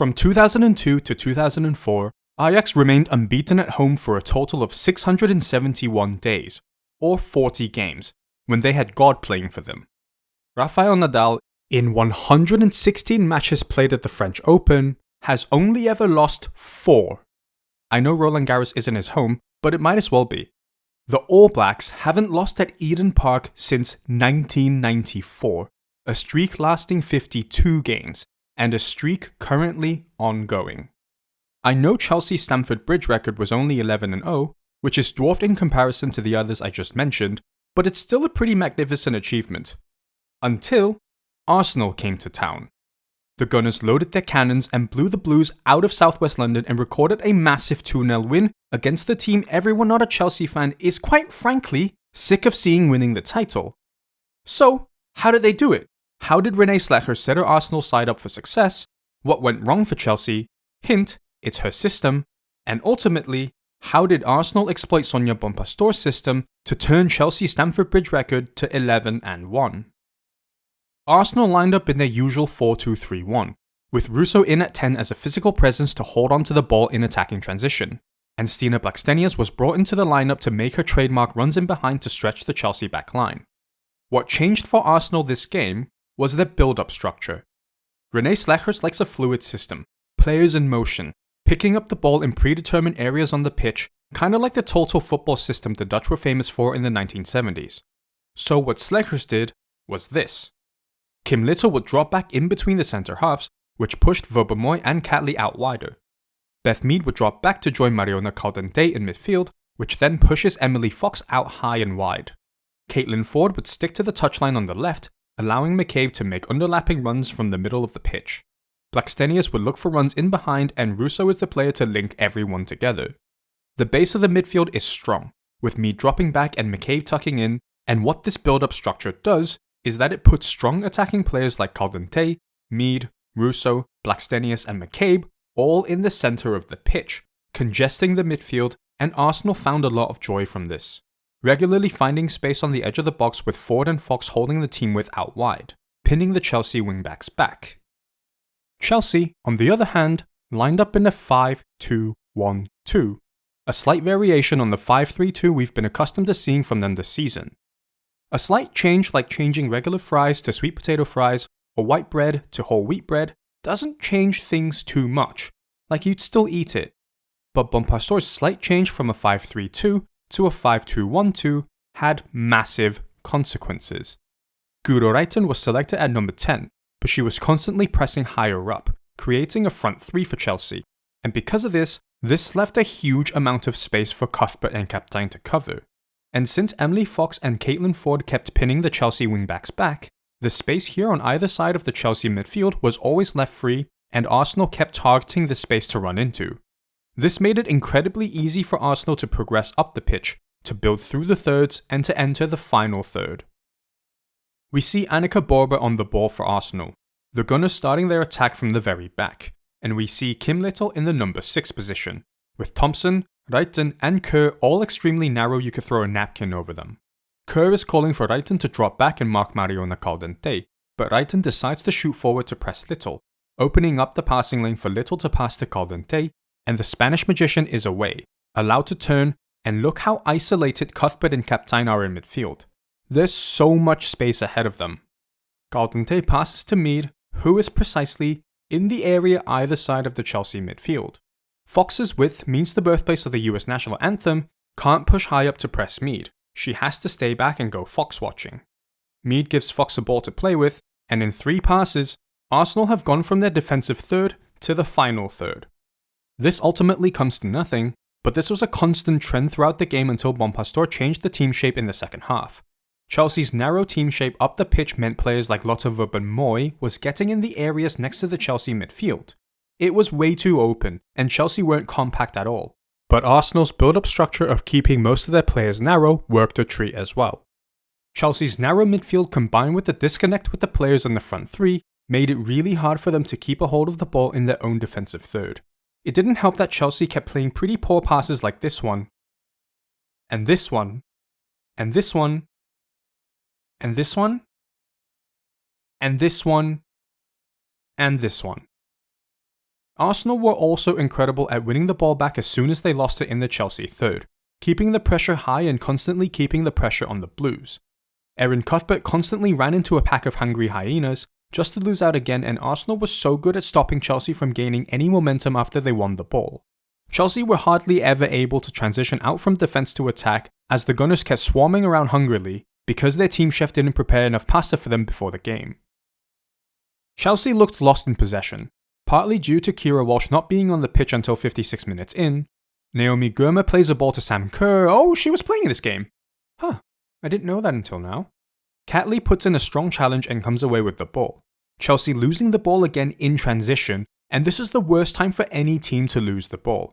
From 2002 to 2004, Ajax remained unbeaten at home for a total of 671 days, or 40 games, when they had God playing for them. Rafael Nadal, in 116 matches played at the French Open, has only ever lost 4. I know Roland Garros isn't his home, but it might as well be. The All Blacks haven't lost at Eden Park since 1994, a streak lasting 52 games, and a streak currently ongoing. I know Chelsea's Stamford Bridge record was only 11-0, which is dwarfed in comparison to the others I just mentioned, but it's still a pretty magnificent achievement. Until Arsenal came to town. The Gunners loaded their cannons and blew the Blues out of southwest London and recorded a massive 2-0 win against the team everyone not a Chelsea fan is quite frankly sick of seeing winning the title. So, how did they do it? How did Renee Slegers set her Arsenal side up for success? What went wrong for Chelsea? Hint, it's her system. And ultimately, how did Arsenal exploit Sonia Bompastor's system to turn Chelsea's Stamford Bridge record to 11-1? Arsenal lined up in their usual 4-2-3-1, with Russo in at 10 as a physical presence to hold on to the ball in attacking transition, and Stina Blackstenius was brought into the lineup to make her trademark runs in behind to stretch the Chelsea back line. What changed for Arsenal this game was their build-up structure. Renee Slegers likes a fluid system, players in motion, picking up the ball in predetermined areas on the pitch, kinda like the total football system the Dutch were famous for in the 1970s. So what Slegers did was this. Kim Little would drop back in between the centre halves, which pushed Verbemoy and Catley out wider. Beth Mead would drop back to join Mariona Caldente in midfield, which then pushes Emily Fox out high and wide. Caitlin Ford would stick to the touchline on the left, allowing McCabe to make underlapping runs from the middle of the pitch. Blackstenius would look for runs in behind, and Russo is the player to link everyone together. The base of the midfield is strong, with Mead dropping back and McCabe tucking in, and what this build-up structure does is that it puts strong attacking players like Caldente, Mead, Russo, Blackstenius and McCabe all in the centre of the pitch, congesting the midfield, and Arsenal found a lot of joy from this, regularly finding space on the edge of the box with Ford and Fox holding the team width out wide, pinning the Chelsea wingbacks back. Chelsea, on the other hand, lined up in a 5-2-1-2, a slight variation on the 5-3-2 we've been accustomed to seeing from them this season. A slight change like changing regular fries to sweet potato fries or white bread to whole wheat bread doesn't change things too much, like you'd still eat it. But Bompastor's slight change from a 5-3-2 to a 5-2-1-2 had massive consequences. Guro Reiten was selected at number 10, but she was constantly pressing higher up, creating a front three for Chelsea, and because of this left a huge amount of space for Cuthbert and Kaptein to cover. And since Emily Fox and Caitlin Ford kept pinning the Chelsea wingbacks back, the space here on either side of the Chelsea midfield was always left free, and Arsenal kept targeting the space to run into. This made it incredibly easy for Arsenal to progress up the pitch, to build through the thirds, and to enter the final third. We see Annika Borber on the ball for Arsenal, the Gunners starting their attack from the very back, and we see Kim Little in the number 6 position, with Thompson, Reiten and Kerr all extremely narrow you could throw a napkin over them. Kerr is calling for Reiten to drop back and mark Mariona Caldente, but Reiten decides to shoot forward to press Little, opening up the passing lane for Little to pass to Caldente, and the Spanish magician is away, allowed to turn, and look how isolated Cuthbert and Kaptein are in midfield. There's so much space ahead of them. Caldente passes to Mead, who is precisely in the area either side of the Chelsea midfield. Fox's width means the birthplace of the US national anthem can't push high up to press Mead. She has to stay back and go Fox watching. Mead gives Fox a ball to play with, and in 3 passes, Arsenal have gone from their defensive third to the final third. This ultimately comes to nothing, but this was a constant trend throughout the game until Bompastor changed the team shape in the second half. Chelsea's narrow team shape up the pitch meant players like Lotte Verbemoy was getting in the areas next to the Chelsea midfield. It was way too open, and Chelsea weren't compact at all. But Arsenal's build-up structure of keeping most of their players narrow worked a treat as well. Chelsea's narrow midfield combined with the disconnect with the players in the front 3 made it really hard for them to keep a hold of the ball in their own defensive third. It didn't help that Chelsea kept playing pretty poor passes like this one, and this one, and this one, and this one, and this one, and this one. Arsenal were also incredible at winning the ball back as soon as they lost it in the Chelsea third, keeping the pressure high and constantly keeping the pressure on the Blues. Erin Cuthbert constantly ran into a pack of hungry hyenas just to lose out again, and Arsenal was so good at stopping Chelsea from gaining any momentum after they won the ball. Chelsea were hardly ever able to transition out from defence to attack as the Gunners kept swarming around hungrily because their team chef didn't prepare enough pasta for them before the game. Chelsea looked lost in possession, partly due to Keira Walsh not being on the pitch until 56 minutes in. Naomi Girma plays a ball to Sam Kerr. Oh, she was playing in this game. Huh, I didn't know that until now. Catley puts in a strong challenge and comes away with the ball. Chelsea losing the ball again in transition, and this is the worst time for any team to lose the ball.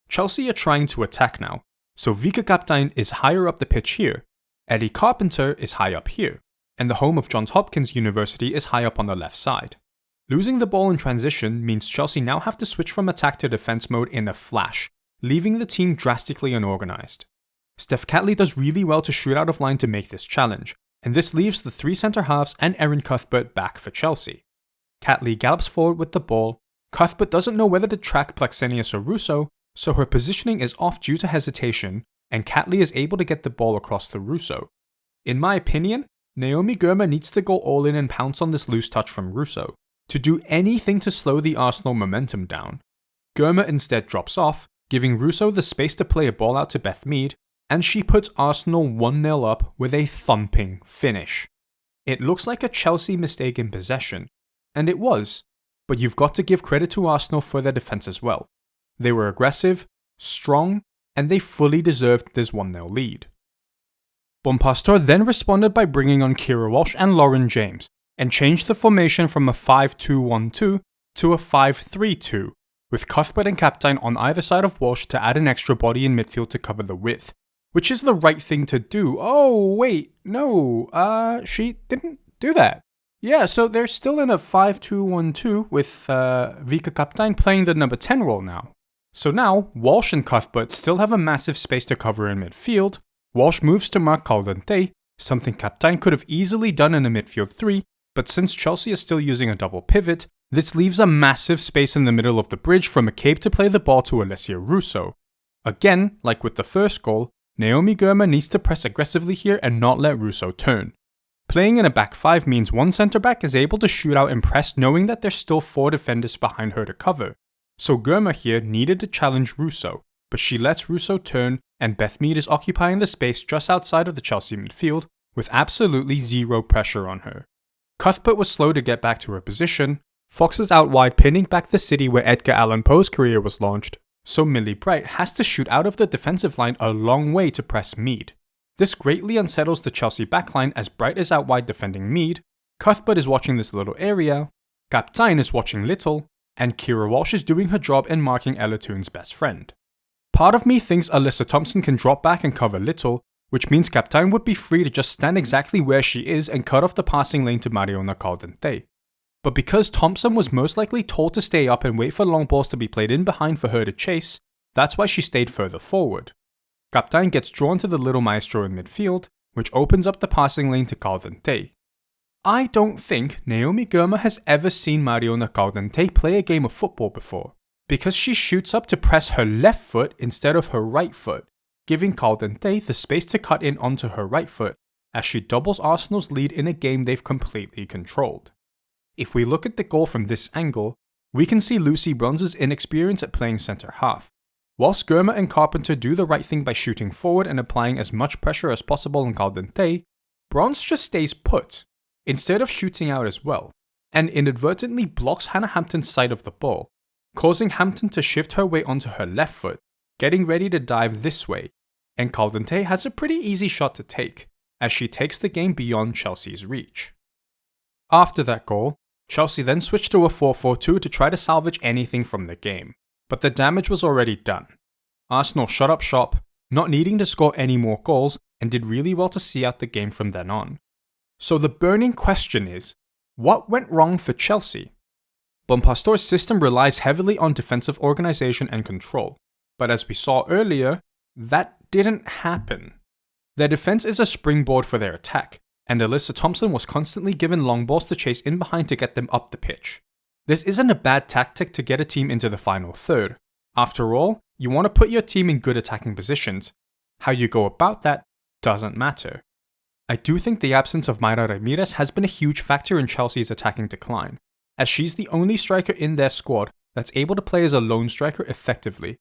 Chelsea are trying to attack now, so Vika Kaptein is higher up the pitch here, Eddie Carpenter is high up here, and the home of Johns Hopkins University is high up on the left side. Losing the ball in transition means Chelsea now have to switch from attack to defense mode in a flash, leaving the team drastically unorganized. Steph Catley does really well to shoot out of line to make this challenge, and this leaves the three centre halves and Erin Cuthbert back for Chelsea. Catley gallops forward with the ball. Cuthbert doesn't know whether to track Plaxenius or Russo, so her positioning is off due to hesitation, and Catley is able to get the ball across to Russo. In my opinion, Naomi Girma needs to go all in and pounce on this loose touch from Russo, to do anything to slow the Arsenal momentum down. Girma instead drops off, giving Russo the space to play a ball out to Beth Mead, and she puts Arsenal 1-0 up with a thumping finish. It looks like a Chelsea mistake in possession, and it was, but you've got to give credit to Arsenal for their defense as well. They were aggressive, strong, and they fully deserved this 1-0 lead. Bompastor then responded by bringing on Keira Walsh and Lauren James, and changed the formation from a 5-2-1-2 to a 5-3-2, with Cuthbert and Kaptein on either side of Walsh to add an extra body in midfield to cover the width, which is the right thing to do. Oh, wait, no, she didn't do that. Yeah, so they're still in a 5-2-1-2 with Vika Kaptein playing the number 10 role now. So now, Walsh and Cuthbert still have a massive space to cover in midfield. Walsh moves to mark Caldente, something Kaptein could have easily done in a midfield 3, but since Chelsea is still using a double pivot, this leaves a massive space in the middle of the bridge for McCabe to play the ball to Alessia Russo. Again, like with the first goal, Naomi Girma needs to press aggressively here and not let Russo turn. Playing in a back 5 means one centre-back is able to shoot out and press knowing that there's still 4 defenders behind her to cover. So Girma here needed to challenge Russo, but she lets Russo turn, and Beth Mead is occupying the space just outside of the Chelsea midfield with absolutely zero pressure on her. Cuthbert was slow to get back to her position. Fox is out wide pinning back the city where Edgar Allan Poe's career was launched, so Millie Bright has to shoot out of the defensive line a long way to press Mead. This greatly unsettles the Chelsea backline as Bright is out wide defending Mead, Cuthbert is watching this little area, Kaptein is watching little, and Keira Walsh is doing her job in marking Ella Toon's best friend. Part of me thinks Alyssa Thompson can drop back and cover little, which means Kaptein would be free to just stand exactly where she is and cut off the passing lane to Mariona Caldente. But because Thompson was most likely told to stay up and wait for long balls to be played in behind for her to chase, that's why she stayed further forward. Kaptein gets drawn to the little maestro in midfield, which opens up the passing lane to Caldente. I don't think Naomi Girma has ever seen Mariona Caldente play a game of football before, because she shoots up to press her left foot instead of her right foot, giving Caldente the space to cut in onto her right foot, as she doubles Arsenal's lead in a game they've completely controlled. If we look at the goal from this angle, we can see Lucy Bronze's inexperience at playing centre half. Whilst Girma and Carpenter do the right thing by shooting forward and applying as much pressure as possible on Caldente, Bronze just stays put, instead of shooting out as well, and inadvertently blocks Hannah Hampton's side of the ball, causing Hampton to shift her weight onto her left foot, getting ready to dive this way, and Caldente has a pretty easy shot to take, as she takes the game beyond Chelsea's reach. After that goal, Chelsea then switched to a 4-4-2 to try to salvage anything from the game, but the damage was already done. Arsenal shut up shop, not needing to score any more goals, and did really well to see out the game from then on. So the burning question is, what went wrong for Chelsea? Bompastor's system relies heavily on defensive organisation and control, but as we saw earlier, that didn't happen. Their defence is a springboard for their attack, and Alyssa Thompson was constantly given long balls to chase in behind to get them up the pitch. This isn't a bad tactic to get a team into the final third. After all, you want to put your team in good attacking positions. How you go about that doesn't matter. I do think the absence of Mayra Ramirez has been a huge factor in Chelsea's attacking decline, as she's the only striker in their squad that's able to play as a lone striker effectively.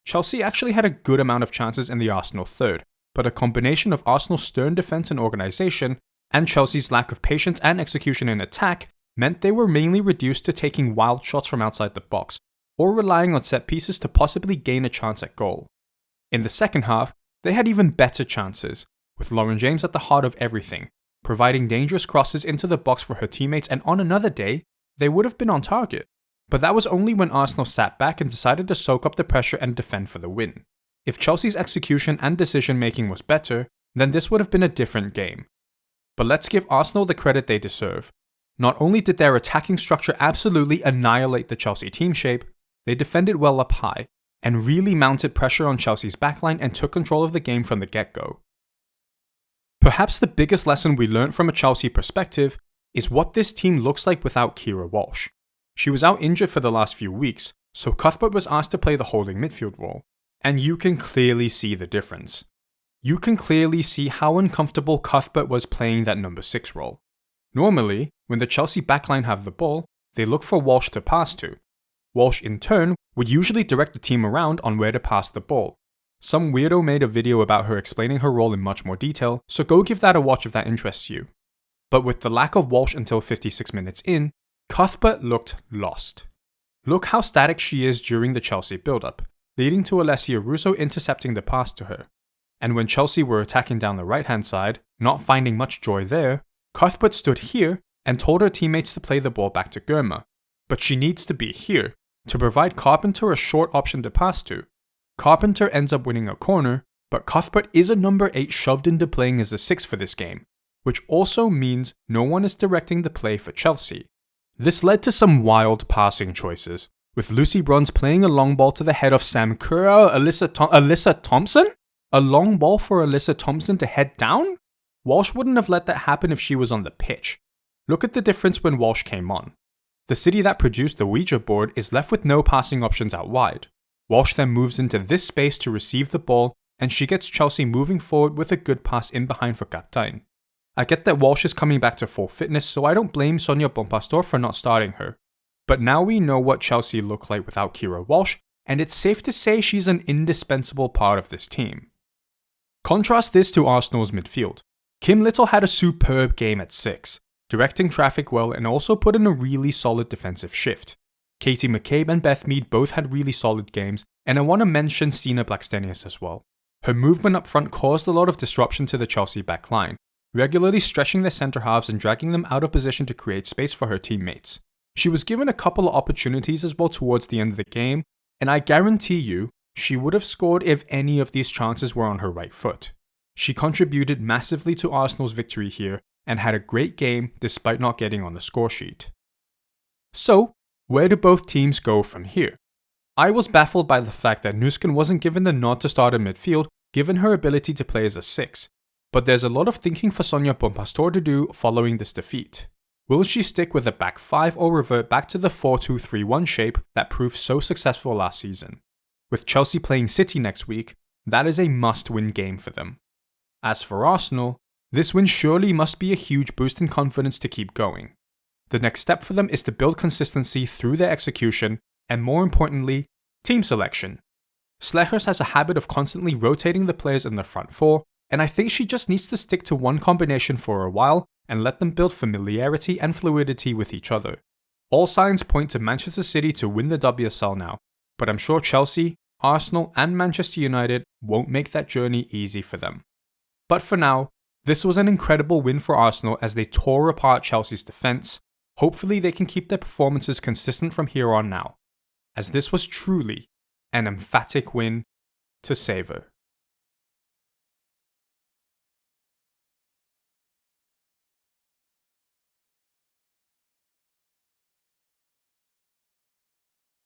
Chelsea actually had a good amount of chances in the Arsenal third, but a combination of Arsenal's stern defence and organisation, and Chelsea's lack of patience and execution in attack, meant they were mainly reduced to taking wild shots from outside the box, or relying on set pieces to possibly gain a chance at goal. In the second half, they had even better chances, with Lauren James at the heart of everything, providing dangerous crosses into the box for her teammates, and on another day, they would have been on target. But that was only when Arsenal sat back and decided to soak up the pressure and defend for the win. If Chelsea's execution and decision making was better, then this would have been a different game. But let's give Arsenal the credit they deserve. Not only did their attacking structure absolutely annihilate the Chelsea team shape, they defended well up high, and really mounted pressure on Chelsea's backline and took control of the game from the get-go. Perhaps the biggest lesson we learned from a Chelsea perspective is what this team looks like without Keira Walsh. She was out injured for the last few weeks, so Cuthbert was asked to play the holding midfield role, and you can clearly see the difference. You can clearly see how uncomfortable Cuthbert was playing that number 6 role. Normally, when the Chelsea backline have the ball, they look for Walsh to pass to. Walsh in turn would usually direct the team around on where to pass the ball. Some weirdo made a video about her explaining her role in much more detail, so go give that a watch if that interests you. But with the lack of Walsh until 56 minutes in, Cuthbert looked lost. Look how static she is during the Chelsea build-up, leading to Alessia Russo intercepting the pass to her. And when Chelsea were attacking down the right-hand side, not finding much joy there, Cuthbert stood here and told her teammates to play the ball back to Germa. But she needs to be here, to provide Carpenter a short option to pass to. Carpenter ends up winning a corner, but Cuthbert is a number 8 shoved into playing as a 6 for this game, which also means no one is directing the play for Chelsea. This led to some wild passing choices, with Lucy Bronze playing a long ball to the head of Sam Kerr. Alyssa Thompson? A long ball for Alyssa Thompson to head down? Walsh wouldn't have let that happen if she was on the pitch. Look at the difference when Walsh came on. The city that produced the Ouija board is left with no passing options out wide. Walsh then moves into this space to receive the ball, and she gets Chelsea moving forward with a good pass in behind for Kaptein. I get that Walsh is coming back to full fitness, so I don't blame Sonia Bompastor for not starting her. But now we know what Chelsea look like without Keira Walsh, and it's safe to say she's an indispensable part of this team. Contrast this to Arsenal's midfield. Kim Little had a superb game at 6, directing traffic well and also put in a really solid defensive shift. Katie McCabe and Beth Mead both had really solid games, and I want to mention Sina Blackstenius as well. Her movement up front caused a lot of disruption to the Chelsea backline, regularly stretching their centre halves and dragging them out of position to create space for her teammates. She was given a couple of opportunities as well towards the end of the game, and I guarantee you, she would have scored if any of these chances were on her right foot. She contributed massively to Arsenal's victory here, and had a great game despite not getting on the score sheet. So, where do both teams go from here? I was baffled by the fact that Nusken wasn't given the nod to start in midfield given her ability to play as a 6. But there's a lot of thinking for Sonia Bompastor to do following this defeat. Will she stick with a back 5 or revert back to the 4-2-3-1 shape that proved so successful last season? With Chelsea playing City next week, that is a must-win game for them. As for Arsenal, this win surely must be a huge boost in confidence to keep going. The next step for them is to build consistency through their execution, and more importantly, team selection. Slegers has a habit of constantly rotating the players in the front 4, and I think she just needs to stick to one combination for a while and let them build familiarity and fluidity with each other. All signs point to Manchester City to win the WSL now, but I'm sure Chelsea, Arsenal and Manchester United won't make that journey easy for them. But for now, this was an incredible win for Arsenal as they tore apart Chelsea's defence. Hopefully they can keep their performances consistent from here on now, as this was truly an emphatic win to savour.